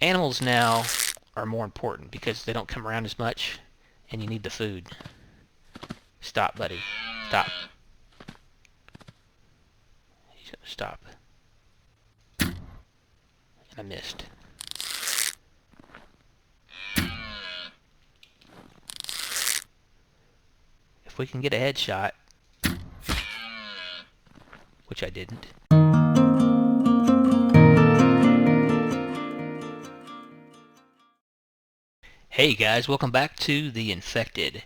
animals now are more important because they don't come around as much, and you need the food. Stop, buddy. Stop. Stop. And I missed. If we can get a headshot, which I didn't. Hey guys, welcome back to The Infected.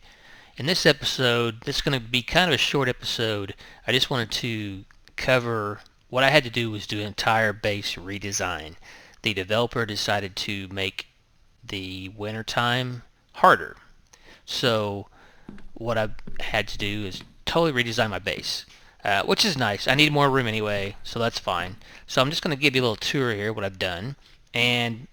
In this episode, this is going to be kind of a short episode. I just wanted to cover what I had to do was do an entire base redesign. The developer decided to make the wintertime harder. So what I had to do is totally redesign my base, which is nice. I need more room anyway, so that's fine. So I'm just going to give you a little tour here, what I've done. And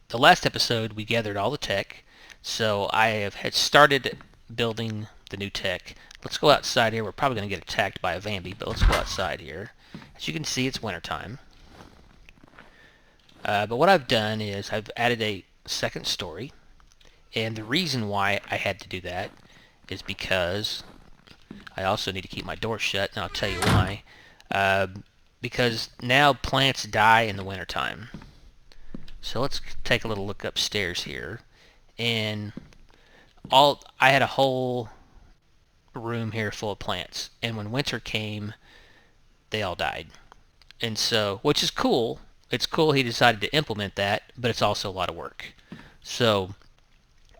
the last episode, we gathered all the tech. So I had started building the new tech. Let's go outside here. We're probably going to get attacked by a Vambi, but let's go outside here. As you can see, it's wintertime. But what I've done is I've added a second story. And the reason why I had to do that is because I also need to keep my door shut, and I'll tell you why. Because now plants die in the wintertime. So let's take a little look upstairs here. And I had a whole room here full of plants, and when winter came, they all died. And so, which is cool. It's cool he decided to implement that, but it's also a lot of work. So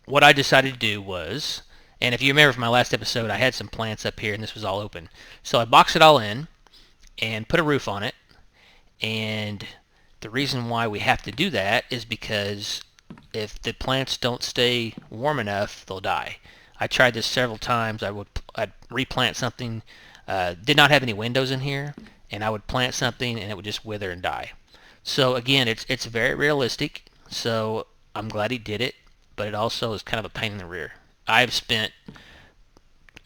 what I decided to do was, and if you remember from my last episode, I had some plants up here and this was all open. So I boxed it all in and put a roof on it. And the reason why we have to do that is because if the plants don't stay warm enough, they'll die. I tried this several times. I'd replant something, did not have any windows in here, and I would plant something and it would just wither and die. So again, it's very realistic. So I'm glad he did it, but it also is kind of a pain in the rear. I've spent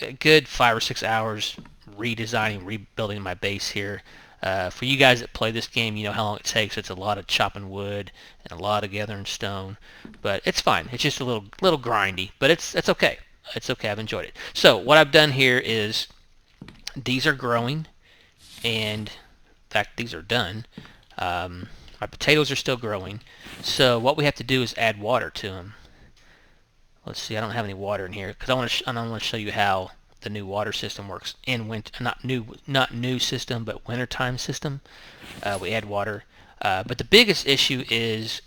a good 5 or 6 hours redesigning, rebuilding my base here. For you guys that play this game, you know how long it takes. It's a lot of chopping wood and a lot of gathering stone, but it's fine. It's just a little grindy, but it's okay. It's okay. I've enjoyed it. So what I've done here is these are growing, and in fact these are done. My potatoes are still growing. So what we have to do is add water to them. Let's see. I don't have any water in here because I want to show you how the new water system works in winter. Not new system, but wintertime system. We add water, but the biggest issue is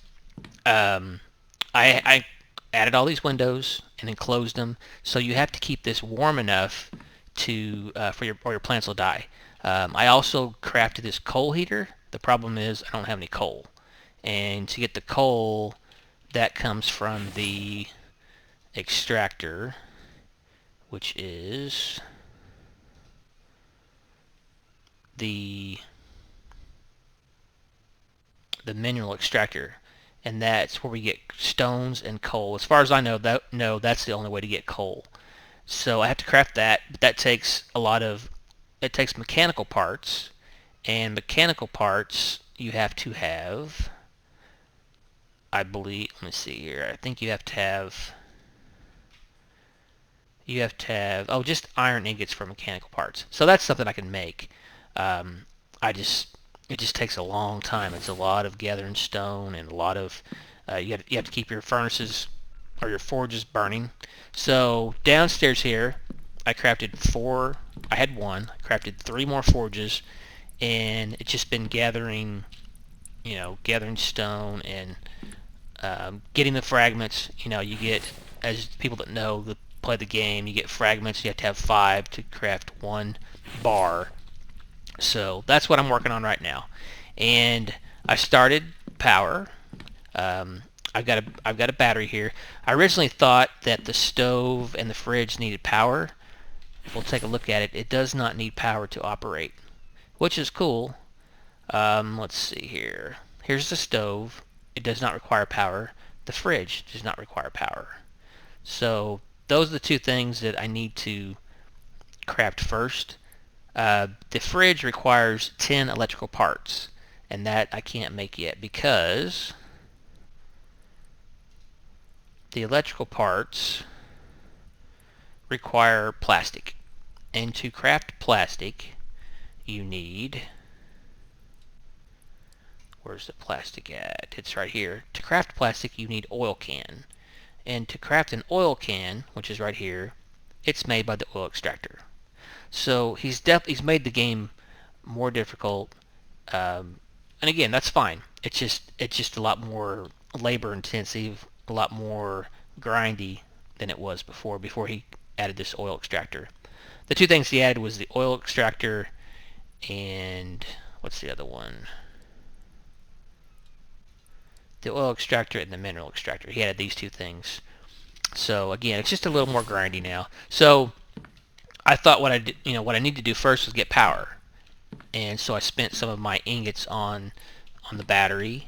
I added all these windows and then closed them, so you have to keep this warm enough to or your plants will die. I also crafted this coal heater. The problem is I don't have any coal, and to get the coal, that comes from the extractor, which is the mineral extractor, and that's where we get stones and coal. As far as I know, that's the only way to get coal. So I have to craft that, but that takes it takes mechanical parts, and mechanical parts you have to have, I believe, let me see here, I think you have to have just iron ingots for mechanical parts. So that's something I can make. It just takes a long time. It's a lot of gathering stone and a lot of you have to keep your furnaces or your forges burning. So downstairs here, I crafted 4. I had 1. I crafted 3 more forges, and it's just been gathering stone and getting the fragments. You get, as people that know play the game, you get fragments. You have to have 5 to craft 1 bar. So that's what I'm working on right now. And I started power. I've got a battery here. I originally thought that the stove and the fridge needed power. We'll take a look at it. It does not need power to operate, which is cool. Let's see here. Here's the stove. It does not require power. The fridge does not require power. So those are the 2 things that I need to craft first. The fridge requires 10 electrical parts, and that I can't make yet because the electrical parts require plastic. And to craft plastic, you need... Where's the plastic at? It's right here. To craft plastic, you need oil can. And to craft an oil can, which is right here, it's made by the oil extractor. So he's made the game more difficult. And again, that's fine. It's just a lot more labor intensive, a lot more grindy than it was before he added this oil extractor. The two things he added was the oil extractor and what's the other one? The oil extractor and the mineral extractor. He added these two things. So again, it's just a little more grindy now. So I thought what I need to do first was get power. And so I spent some of my ingots on the battery.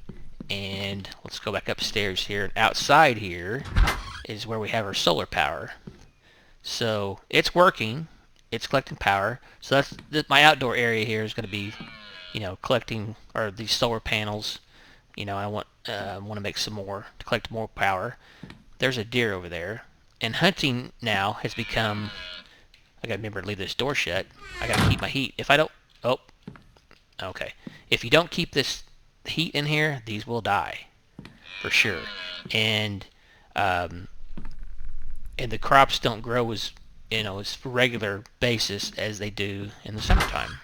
And let's go back upstairs here. Outside here is where we have our solar power. So it's working. It's collecting power. So that's my outdoor area here is going to be, collecting these solar panels. I want to make some more to collect more power. There's a deer over there, and hunting now has become. I gotta remember to leave this door shut. I gotta keep my heat. If I don't, okay. If you don't keep this heat in here, these will die for sure. And the crops don't grow as regular basis as they do in the summertime.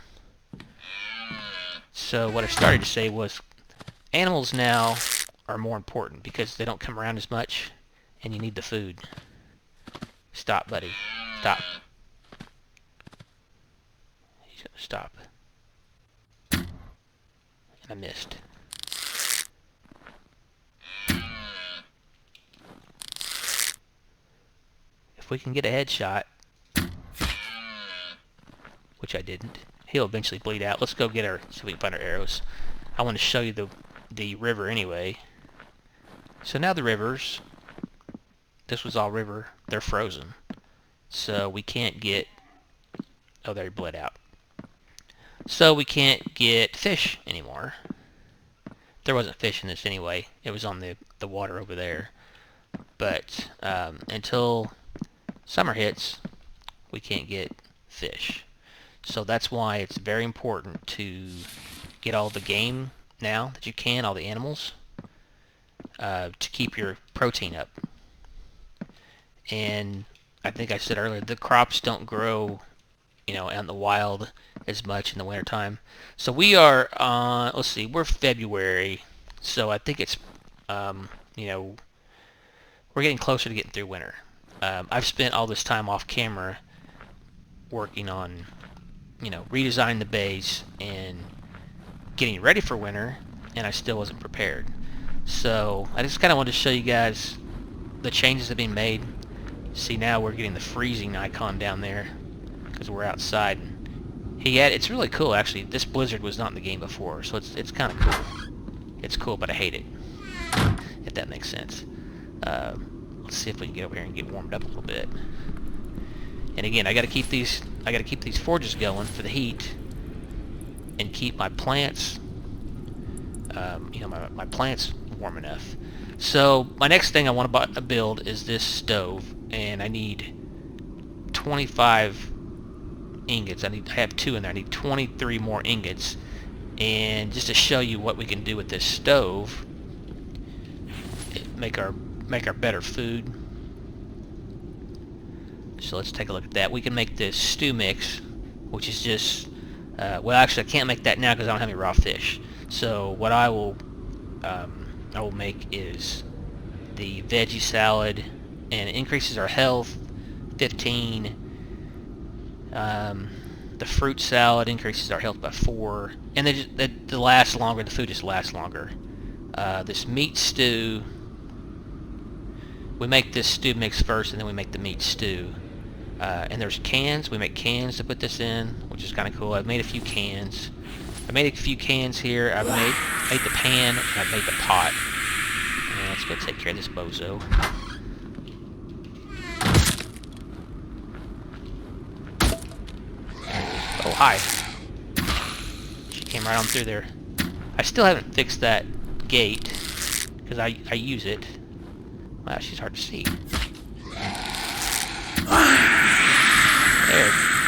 So what I started to say was animals now are more important because they don't come around as much and you need the food. Stop, buddy. Stop. He's gonna stop. And I missed. If we can get a headshot, which I didn't, he'll eventually bleed out. Let's go see if we can find our arrows. I want to show you the river anyway. So now the rivers, this was all river, they're frozen. So we can't get, oh, there he bled out. So we can't get fish anymore. There wasn't fish in this anyway. It was on the water over there. But until summer hits, we can't get fish. So that's why it's very important to get all the game now that you can, all the animals, to keep your protein up. And I think I said earlier, the crops don't grow, out in the wild as much in the wintertime. So we are let's see, we're February, so I think it's, we're getting closer to getting through winter. I've spent all this time off camera working on, redesigning the base and getting ready for winter, and I still wasn't prepared. So I just kind of wanted to show you guys the changes that have been made. See, now we're getting the freezing icon down there because we're outside. It's really cool actually. This blizzard was not in the game before, so it's kind of cool. It's cool, but I hate it, if that makes sense. Let's see if we can get over here and get warmed up a little bit. And again, I got to keep these forges going for the heat and keep my plants, my plants warm enough. So my next thing I want to build is this stove, and I need 25 ingots. I have 2 in there. I need 23 more ingots. And just to show you what we can do with this stove, make our better food. So let's take a look at that. We can make this stew mix, which is just well, actually I can't make that now because I don't have any raw fish. So what I will make is the veggie salad, and it increases our health 15. The fruit salad increases our health by 4, and they last longer. The food just lasts longer. This meat stew, we make this stew mix first, and then we make the meat stew. And there's cans. We make cans to put this in, which is kind of cool. I've made a few cans. I made a few cans here. I've made the pan, and I've made the pot. And let's go take care of this bozo. Oh, hi. She came right on through there. I still haven't fixed that gate, because I use it. Wow, she's hard to see. There,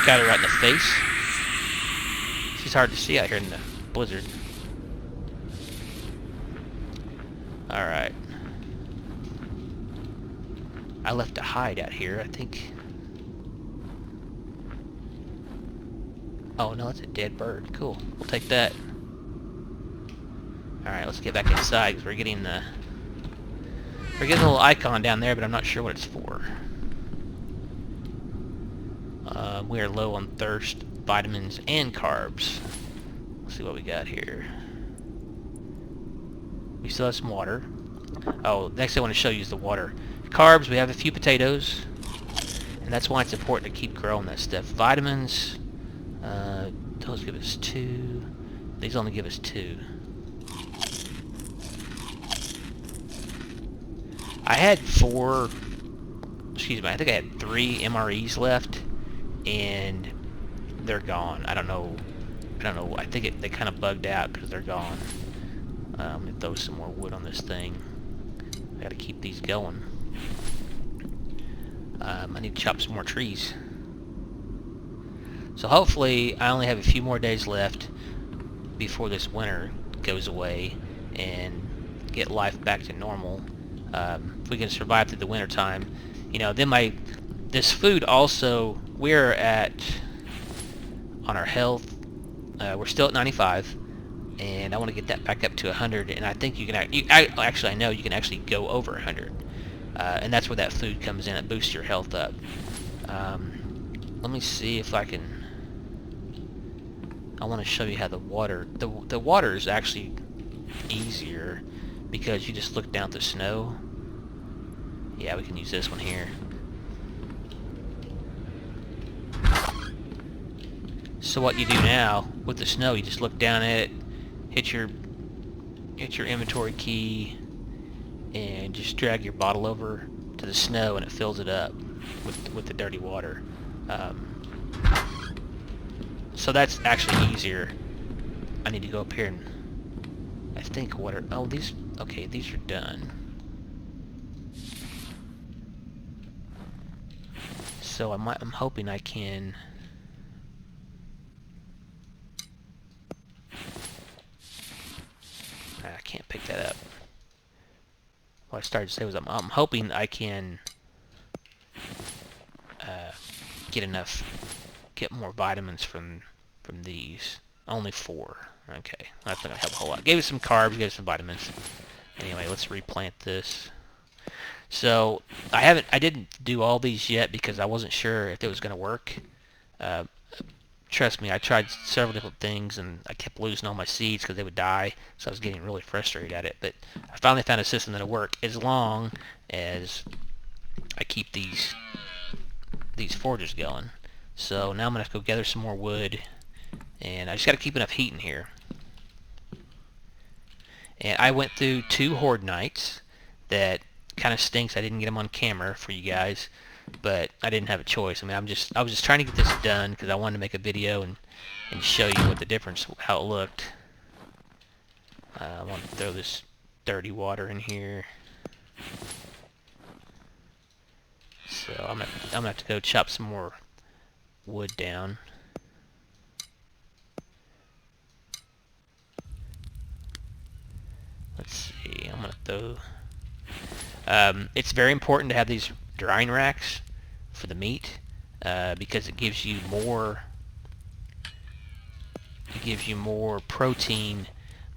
got her right in the face. She's hard to see out here in the blizzard. Alright. I left a hide out here, I think. Oh no, that's a dead bird. Cool. We'll take that. Alright, let's get back inside because we're getting a little icon down there, but I'm not sure what it's for. We are low on thirst, vitamins, and carbs. Let's see what we got here. We still have some water. Oh, next I want to show you is the water. Carbs, we have a few potatoes, and that's why it's important to keep growing that stuff. Vitamins, those give us 2. These only give us 2. I had 4, excuse me, I think I had 3 MREs left, and they're gone. I don't know, I think they kind of bugged out because they're gone. I'm going to throw some more wood on this thing. I got to keep these going. I need to chop some more trees. So hopefully I only have a few more days left before this winter goes away and get life back to normal. If we can survive through the winter time, you know, then this food also, we're on our health, we're still at 95, and I want to get that back up to 100, and I think you can, I know you can actually go over 100, and that's where that food comes in. It boosts your health up. Let me see if I want to show you how the water is actually easier because you just look down at the snow. Yeah, we can use this one here. So what you do now with the snow, you just look down at it, hit your inventory key, and just drag your bottle over to the snow, and it fills it up with the dirty water. So that's actually easier. I need to go up here and I think okay, these are done. So I'm hoping I can. I can't pick that up. What I started to say was I'm hoping I can get more vitamins from these. Only 4. Okay, that's not gonna help a whole lot. Gave us some carbs, gave us some vitamins. Anyway, let's replant this. So I didn't do all these yet because I wasn't sure if it was gonna work. Trust me, I tried several different things and I kept losing all my seeds because they would die, so I was getting really frustrated at it. But I finally found a system that'll work as long as I keep these forges going. So now I'm gonna have to go gather some more wood, and I just gotta keep enough heat in here. And I went through 2 horde nights. That kind of stinks I didn't get them on camera for you guys, but I didn't have a choice. I mean, I was just trying to get this done because I wanted to make a video and show you what the difference, how it looked. I want to throw this dirty water in here. So I'm gonna have to go chop some more wood down. Let's see. I'm gonna throw. It's very important to have these drying racks for the meat because it gives you more. It gives you more protein.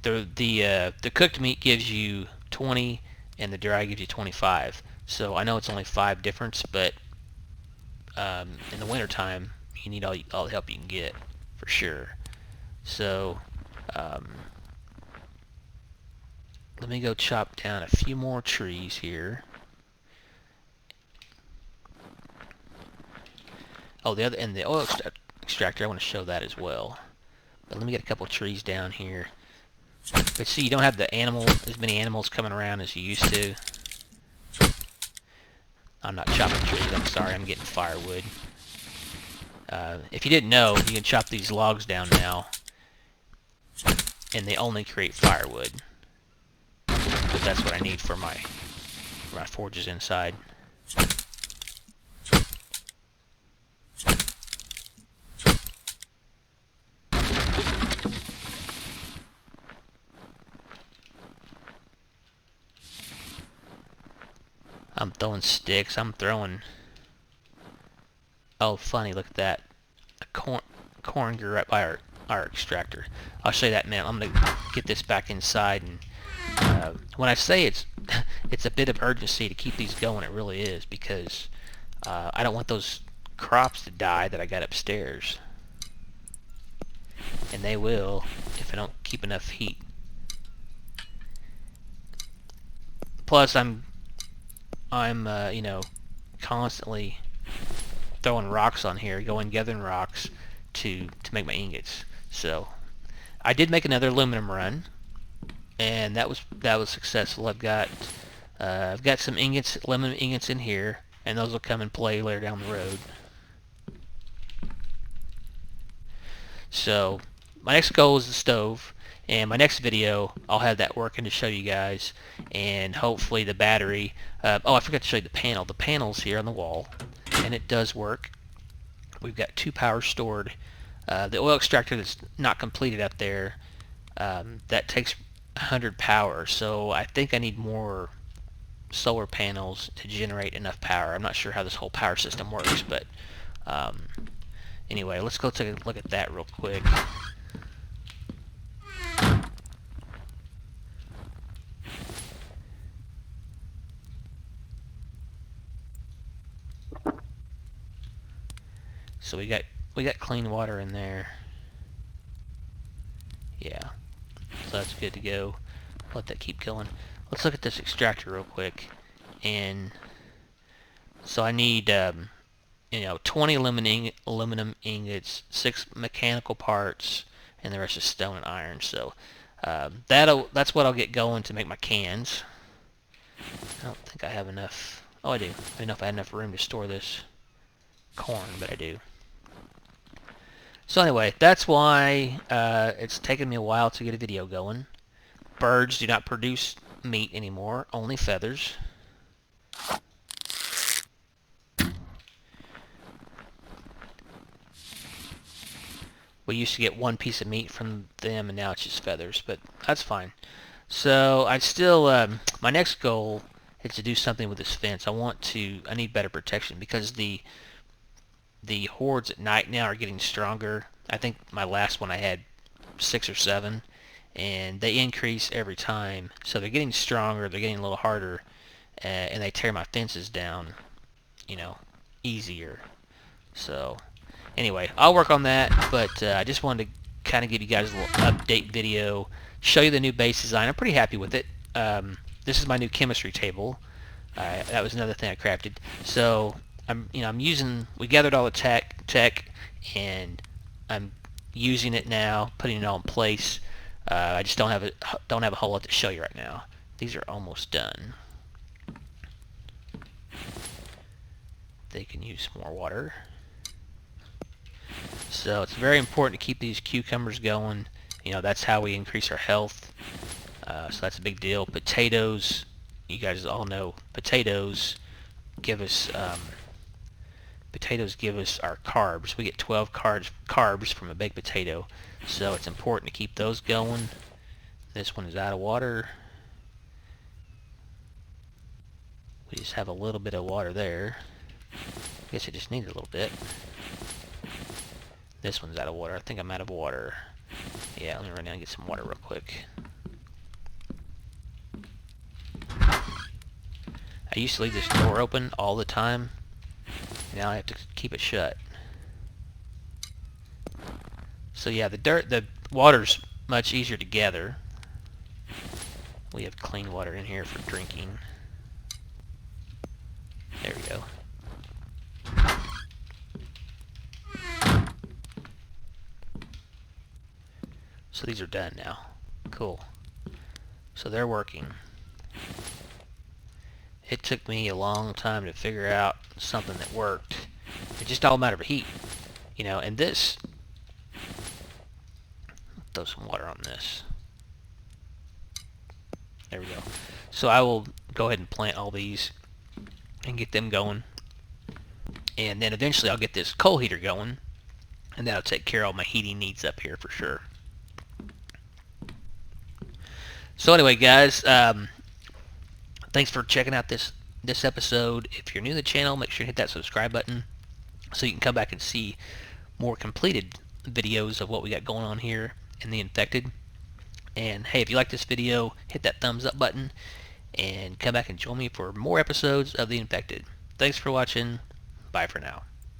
The cooked meat gives you 20, and the dry gives you 25. So I know it's only 5 difference, but in the wintertime, you need all the help you can get, for sure. So let me go chop down a few more trees here. Oh, the oil extractor, I want to show that as well. But let me get a couple trees down here. But see, you don't have as many animals coming around as you used to. I'm not chopping trees, I'm sorry, I'm getting firewood. If you didn't know, you can chop these logs down now, and they only create firewood. But that's what I need for my my forge is inside. I'm throwing sticks. I'm throwing... Oh, funny, look at that. A corn grew right by our extractor. I'll show you that in a minute. I'm going to get this back inside. And when I say it's it's a bit of urgency to keep these going, it really is, because I don't want those crops to die that I got upstairs. And they will if I don't keep enough heat. Plus, I'm you know, constantly throwing rocks on here, going gathering rocks to make my ingots. So I did make another aluminum run, and that was successful. I've got some ingots, aluminum ingots in here, and those will come and play later down the road. So my next goal is the stove, and my next video I'll have that working to show you guys, and hopefully the battery. Oh, I forgot to show you the panel. The panel's here on the wall, and it does work. We've got 2 power stored. The oil extractor that's not completed up there, that takes 100 power, so I think I need more solar panels to generate enough power. I'm not sure how this whole power system works, but anyway, let's go take a look at that real quick. So we got clean water in there. Yeah, so that's good to go. Let that keep going. Let's look at this extractor real quick. And so I need you know, 20 aluminum ingots, 6 mechanical parts, and the rest is stone and iron. So that's what I'll get going to make my cans. I don't think I have enough. Oh, I do. I don't know if I had enough room to store this corn, but I do. So anyway, that's why it's taken me a while to get a video going. Birds do not produce meat anymore, only feathers. We used to get 1 piece of meat from them, and now it's just feathers, but that's fine. So I still, my next goal is to do something with this fence. I need better protection, because the hordes at night now are getting stronger. I think my last one I had 6 or 7, and they increase every time. So they're getting stronger, they're getting a little harder, and they tear my fences down, you know, easier. So anyway, I'll work on that, but I just wanted to kind of give you guys a little update video, show you the new base design. I'm pretty happy with it. This is my new chemistry table. That was another thing I crafted. So we gathered all the tech, and I'm using it now, putting it all in place. I just don't have a whole lot to show you right now. These are almost done. They can use more water. So it's very important to keep these cucumbers going. You know, that's how we increase our health. So that's a big deal. Potatoes, you guys all know, potatoes give us our carbs. We get 12 carbs from a baked potato. So it's important to keep those going. This one is out of water. We just have a little bit of water there. I guess it just needs a little bit. This one's out of water. I think I'm out of water. Yeah, let me run down and get some water real quick. I used to leave this door open all the time. Now I have to keep it shut. So yeah, the water's much easier to gather. We have clean water in here for drinking. There we go. So these are done now. Cool. So they're working. It took me a long time to figure out something that worked. It's just all a matter of heat. You know, and this... Throw some water on this. There we go. So I will go ahead and plant all these and get them going. And then eventually I'll get this coal heater going, and that'll take care of all my heating needs up here for sure. So anyway, guys, thanks for checking out this episode. If you're new to the channel, make sure to hit that subscribe button so you can come back and see more completed videos of what we got going on here in the Infected. And hey, if you like this video, hit that thumbs up button and come back and join me for more episodes of the Infected. Thanks for watching. Bye for now.